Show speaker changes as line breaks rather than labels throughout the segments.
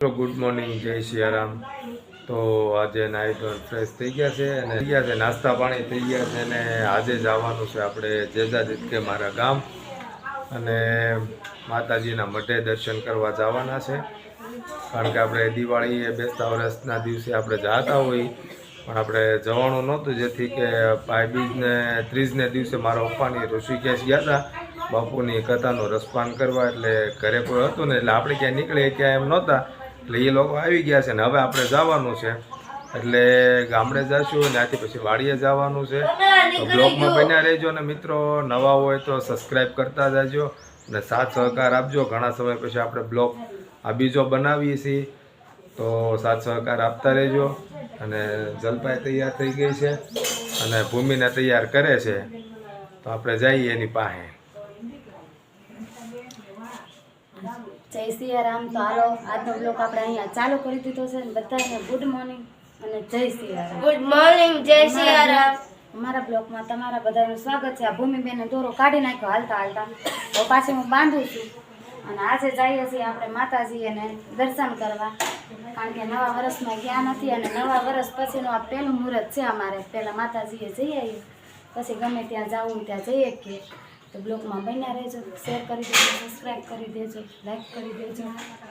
Good morning, જય સિયારામ। તો આજે નાઇટ ફ્રેશ થઈ ગયા છે અને નાસ્તા પાણી થઈ ગયા છે અને આજે જવાનું છે આપણે જેજાદીત કે મારા ગામ અને માતાજીના મઢે દર્શન કરવા જવાના છે। કારણ કે આપણે દિવાળી બેસતા વર્ષના દિવસે આપણે જતા હોય પણ આપણે જવાનું નહોતું, જેથી કે ભાઈબીજને 30ને દિવસે મારા પપ્પાની ઋષિકેશ ગયા હતા બાપુની કથાનું રસપાન કરવા, એટલે ઘરે કોઈ હતું ને એટલે આપણે ક્યાંય નીકળીએ ક્યાં એમ નહોતા, એટલે એ લોકો આવી ગયા છે ને હવે આપણે જવાનું છે એટલે ગામડે જઈશું ને ત્યાંથી પછી વાડીએ જવાનું છે। તો બ્લોગમાં બન્યા રહેજો ને મિત્રો, નવા હોય તો સબસ્ક્રાઈબ કરતા જજો અને સાથ સહકાર આપજો। ઘણા સમય પછી આપણે બ્લોગ આ બીજો બનાવીએ છીએ તો સાથ સહકાર આપતા રહેજો। અને જલપાઈ તૈયાર થઈ ગઈ છે અને ભૂમિને તૈયાર કરે છે, તો આપણે જઈએ એની પાસે।
જય સિયારામ। તો હાલો આજનો બ્લોગ આપણે અહીંયા ચાલુ કરી દીધો છે ને બધાને ગુડ મોર્નિંગ અને જય સિયારામ।
ગુડ મોર્નિંગ, જય સિયારામ।
અમારા બ્લોગમાં તમારા બધાનું સ્વાગત છે। આ ભૂમિબેને દોરો કાઢી નાખ્યો હાલતા હાલતા, તો પાછી હું બાંધું છું અને આજે જઈએ છીએ આપણે માતાજીને દર્શન કરવા, કારણ કે નવા વર્ષમાં ગયા નથી અને નવા વર્ષ પછીનું આ પહેલું મુહૂર્ત છે અમારે। પહેલાં માતાજીએ જઈ આવીએ પછી ગમે ત્યાં જવું ત્યાં જઈએ કે તો બ્લોગમાં બન્યા રહેજો, શેર કરી દેજો, સબસ્ક્રાઈબ કરી દેજો, લાઈક કરી દેજો।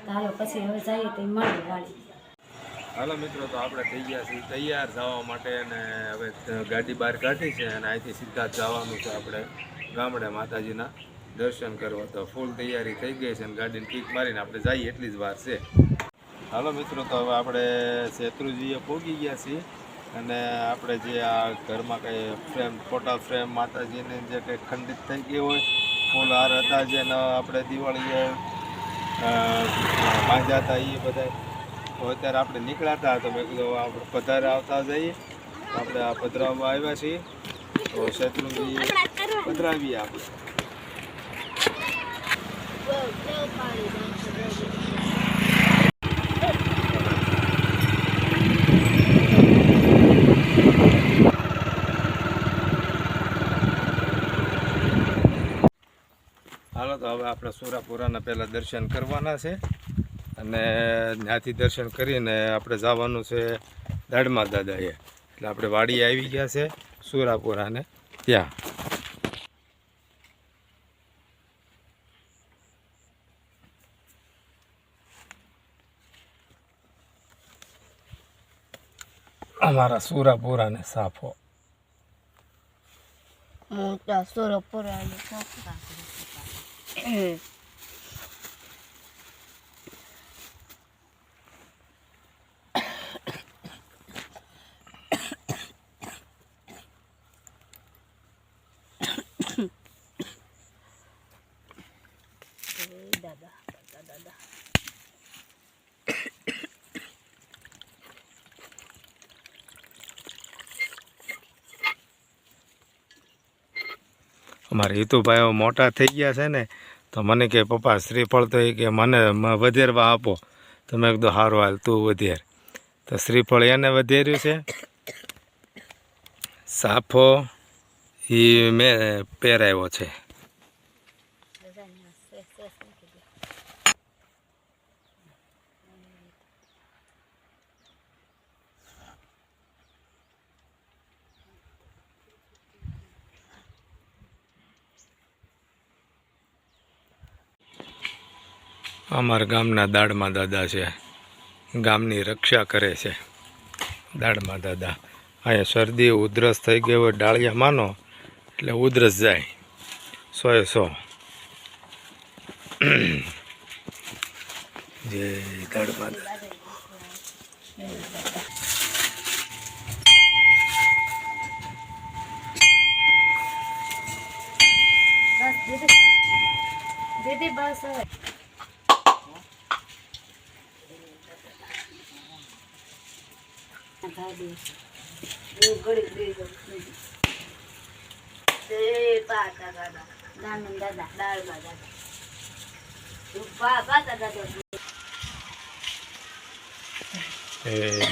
તો હાલો પછી હવે જઈએ તો મળીએ વાળી।
હાલો મિત્રો, તો આપણે થઈ ગયા છીએ તૈયાર જવા માટે અને હવે ગાડી બહાર કાઢી છે અને અહીંથી સીધા જ જવાનું છે આપણે ગામડે માતાજીના દર્શન કરવા। તો ફૂલ તૈયારી થઈ ગઈ છે અને ગાડીને કિક મારીને આપણે જઈએ એટલી જ વાર છે। હાલો મિત્રો, તો હવે આપણે શેત્રુજીએ પહોંચી ગયા છીએ અને આપણે જે આ ઘરમાં કંઈ ફ્રેમ, ફોટા ફ્રેમ માતાજીને જે કંઈ ખંડિત થઈ ગઈ હોય, ફૂલ હાર હતા જેને આપણે દિવાળીએ બાંધ્યા હતા એ બધા, તો અત્યારે આપણે નીકળ્યા હતા તો મેં કીધું આપણે પધારે આવતા જઈએ, આપણે આ પધરાવવા આવ્યા છીએ તો શેત્રુજી પધરાવીએ આપણે। હાલો, તો હવે આપણે સુરાપુરાના પહેલાં દર્શન કરવાના છે અને ત્યાંથી દર્શન કરીને આપણે જવાનું છે દાડમા દાદાએ, એટલે આપણે વાડીએ આવી ગયા છે સુરાપુરાને ત્યાં। અમારા સુરાપુરાને સાફો
મોટા સુરપુરાને સાફો દાદા દાદા
અમારા હિતુભાઈઓ મોટા થઈ ગયા છે ને, તો મને કે પપ્પા શ્રીફળ તો એ કે મને વધેરવા આપો, તો મેં કીધું સારું હાલ તું વધેર, તો શ્રીફળ એને વધેર્યું છે। સાફો એ મેં પહેરાવ્યો છે। અમારા ગામના દાડમા દાદા છે, ગામની રક્ષા કરે છે દાડમા દાદા। અહીંયા શરદી ઉધરસ થઈ ગઈ હોય ડાળિયા માનો એટલે ઉધરસ જાય 100 જય દાડમા દાદા।
દીદી બસ હવે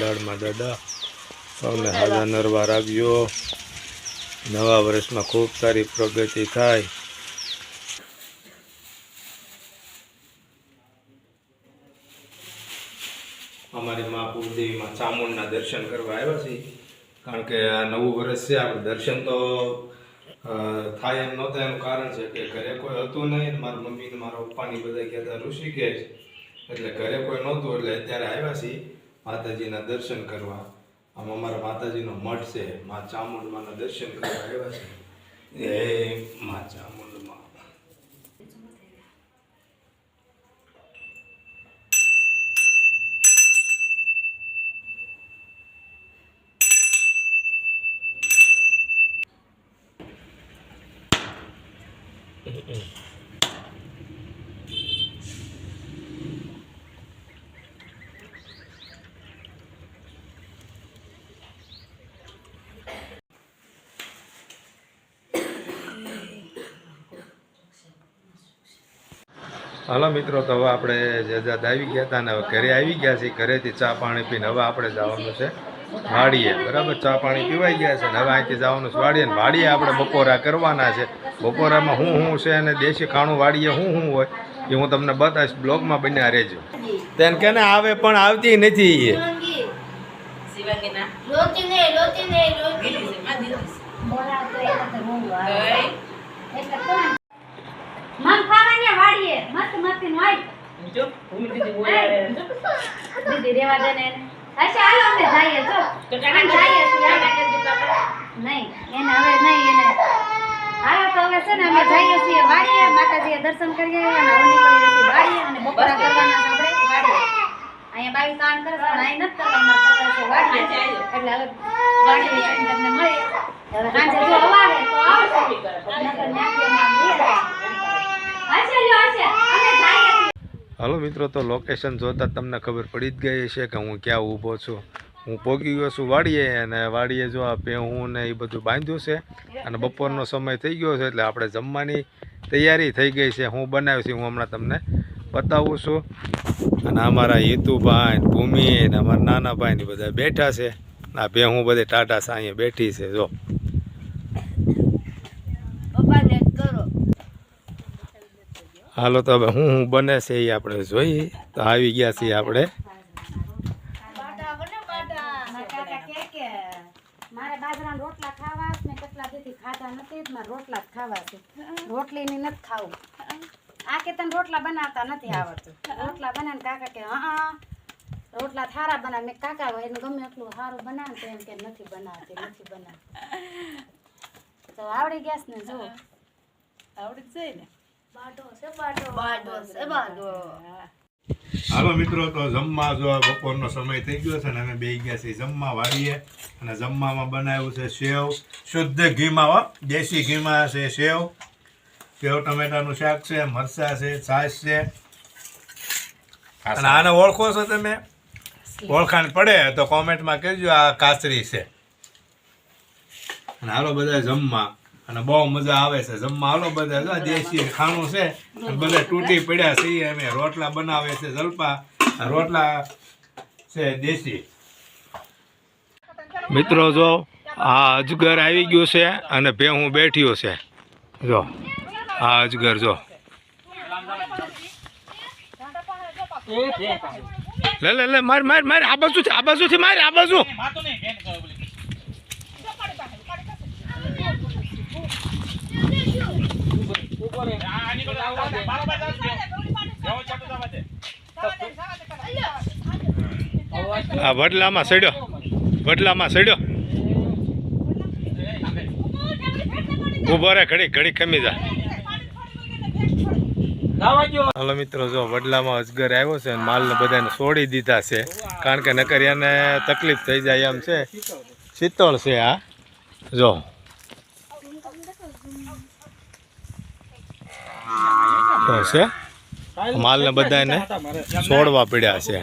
દાડમાં દાદા સૌને હાજર નરવાર આવ્યો, નવા વર્ષમાં ખૂબ સારી પ્રગતિ થાય। અમારી મા કુળદેવીમાં ચામુંડના દર્શન કરવા આવ્યા છીએ. કારણ કે આ નવું વર્ષ છે, આપણે દર્શન તો થાય એમ નહોતા. એનું કારણ છે કે ઘરે કોઈ હતું નહીં. મારા મમ્મી ને મારા પપ્પાની બધા ગયા હતા ઋષિકેશ, એટલે ઘરે કોઈ નહોતું. એટલે અત્યારે આવ્યા છીએ માતાજીના દર્શન કરવા. આમ અમારા માતાજીનો મઠ છે, મા ચામુંડમાના દર્શન કરવા આવ્યા છે. એ મા ચામુંડમાં હાલો મિત્રો, તો હવે આપણે જેજાદ આવી ગયા હતા ને હવે ઘરે આવી ગયા છીએ. ઘરેથી ચા પાણી પીને હવે આપણે જવાનું છે વાડીએ. બરાબર, ચા પાણી પીવાઈ ગયા છે ને હવે અહીંથી જવાનું છે વાડીએ. ને વાડીએ આપણે બપોરા કરવાના છે. બપોરામાં શું છે અને દેશી ખાણું વાડીએ શું હોય એ હું તમને બતાવીશ. બ્લોગમાં બન્યા રહેજો. તેને કેને આવે પણ આવતી નથી.
બોલાવતો એને તો બહુ આવે. એટલે કોણ મન ખાવાની વાડીએ મસ્ત મસ્તી નો આઈ દીદી રેવા દે ને. અચ્છા હાલો અમે જઈએ. જો અમે જઈએ નહીં એને હવે નહીં એને હાલો તો હવે છે ને અમે જઈએ છીએ વાડીએ. માતાજીએ દર્શન કરી આવ્યા અને હવે નીકળીએ છીએ વાડીએ અને બપોરા કરવાના છે આપણે વાડીએ. અહીંયા બાઈ કામ કરે પણ અહીં નથી કરવા છે વાડીએ. એટલે હવે વાડીએ તમને મળી હવે સાંજે જો અવારે તો આવશે નકર નાખીમાં
હાલો મિત્રો, તો લોકેશન જોતા તમને ખબર પડી જ ગઈ છે કે હું ક્યાં ઊભો છું. હું પહોંચી ગયો છું વાડીએ અને વાડીએ જો આ ભેહું ને એ બધું બાંધ્યું છે અને બપોરનો સમય થઈ ગયો છે એટલે આપણે જમવાની તૈયારી થઈ ગઈ છે. હું બનાવ્યું છે હું હમણાં તમને બતાવું છું. અને અમારા હિતુભાઈ, ભૂમિ ને અમારા નાના ભાઈ ને બધા બેઠા છે. આ ભેહું બધે ટાટા છે અહીંયા બેઠી છે. જો હાલો તો હવે હું બને છે એ આપણે જોઈએ. તો આવી ગયા છીએ આપણે.
મારે બાજરાના રોટલા ખાવા મેં કેટલા દીથી ખાધા નથી. મારે રોટલા જ ખાવા છે. રોટલીની નથી ખાવું. આ કે તને રોટલા બનાવતા નથી આવડતું. રોટલા બનાવે કાકા કે હા રોટલા થારા બનાવે. મેં કાકા હોય એને ગમે એટલું સારું બનાવે તો એમ કે નથી બનાવતી. તો આવડી ગયા છે ને. જો આવડી જાય ને.
હાલો મિત્રો, તો જમવા જો બપોરનો સમય થઈ ગયો છે ને અમે બે ગયા છીએ જમવા વાળીએ. અને જમવામાં બનાવ્યું છે સેવ, શુદ્ધ ઘીમાં, દેશી ઘીમાં છે સેવ ટમેટાનું શાક છે, મરચાં છે, છાશ છે. અને આને ઓળખો છો તમે? ઓળખાણ પડે તો કોમેન્ટમાં કહેજો આ કાચરી છે. અને હાલો બધા જમવા અને બહુ મજા આવે છે જમવા. હાલો બધા દેશી ખાણું છે બધા તૂટી પડ્યા છીએ. અમે રોટલા બનાવે છે જલપા, રોટલા છે દેશી. મિત્રો જો આ અજગર આવી ગયું છે અને ભેહું બેઠ્યું છે. જો આ અજગર જો લે લે લે માર માર માર. આ બાજુથી માર, આ બાજુ. આ વડલામાં સડ્યો. ઉભો રે ઘડી ખમી જા. હાલો મિત્રો, જો વડલામાં અજગર આવ્યો છે અને માલને બધાને છોડી દીધા છે. કારણ કે નકર એને તકલીફ થઈ જાય એમ છે. શીતળ છે આ જો. તો છે માલને બધાને છોડવા પડ્યા છે.